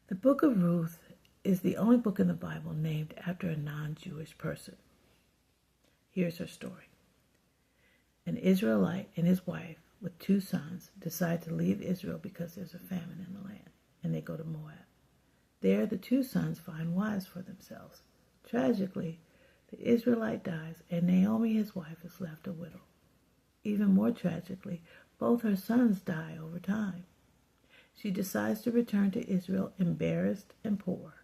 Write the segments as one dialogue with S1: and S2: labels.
S1: The book of Ruth is the only book in the Bible named after a non-Jewish person. Here's her story. An Israelite and his wife with 2 sons decide to leave Israel because there's a famine in the land, and they go to Moab. There, the 2 sons find wives for themselves. Tragically, the Israelite dies, and Naomi, his wife, is left a widow. Even more tragically, both her sons die over time. She decides to return to Israel embarrassed and poor.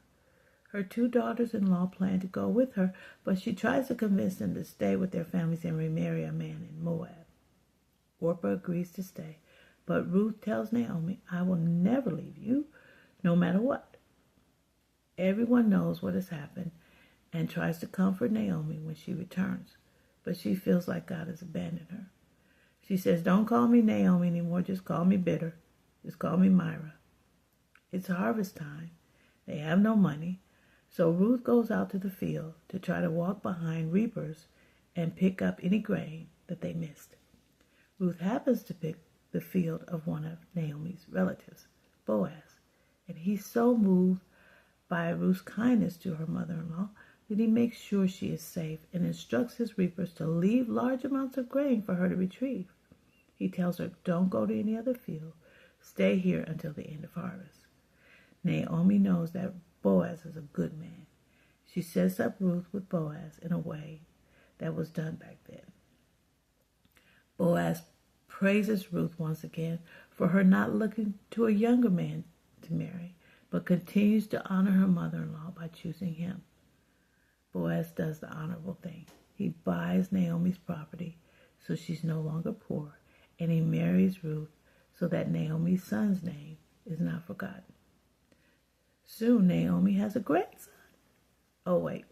S1: Her 2 daughters-in-law plan to go with her, but she tries to convince them to stay with their families and remarry a man in Moab. Orpah agrees to stay, but Ruth tells Naomi, "I will never leave you, no matter what." Everyone knows what has happened and tries to comfort Naomi when she returns, but she feels like God has abandoned her. She says, "Don't call me Naomi anymore, just call me bitter. Just call me Myra." It's harvest time. They have no money, so Ruth goes out to the field to try to walk behind reapers and pick up any grain that they missed. Ruth happens to pick the field of one of Naomi's relatives, Boaz, and he's so moved by Ruth's kindness to her mother-in-law that he makes sure she is safe and instructs his reapers to leave large amounts of grain for her to retrieve. He tells her, "Don't go to any other field. Stay here until the end of harvest." Naomi knows that Boaz is a good man. She sets up Ruth with Boaz in a way that was done back then. Boaz praises Ruth once again for her not looking to a younger man to marry, but continues to honor her mother-in-law by choosing him. Boaz does the honorable thing. He buys Naomi's property so she's no longer poor, and he marries Ruth so that Naomi's son's name is not forgotten. Soon Naomi has a grandson. Oh wait,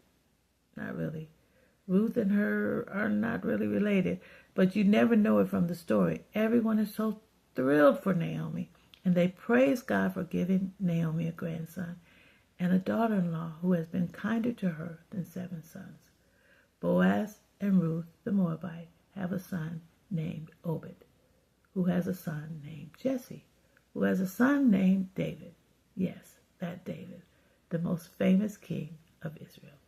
S1: not really. Ruth and her are not really related, but you never know it from the story. Everyone is so thrilled for Naomi, and they praise God for giving Naomi a grandson and a daughter-in-law who has been kinder to her than 7 sons. Boaz and Ruth the Moabite have a son named Obed, who has a son named Jesse, who has a son named David. Yes, that David, the most famous king of Israel.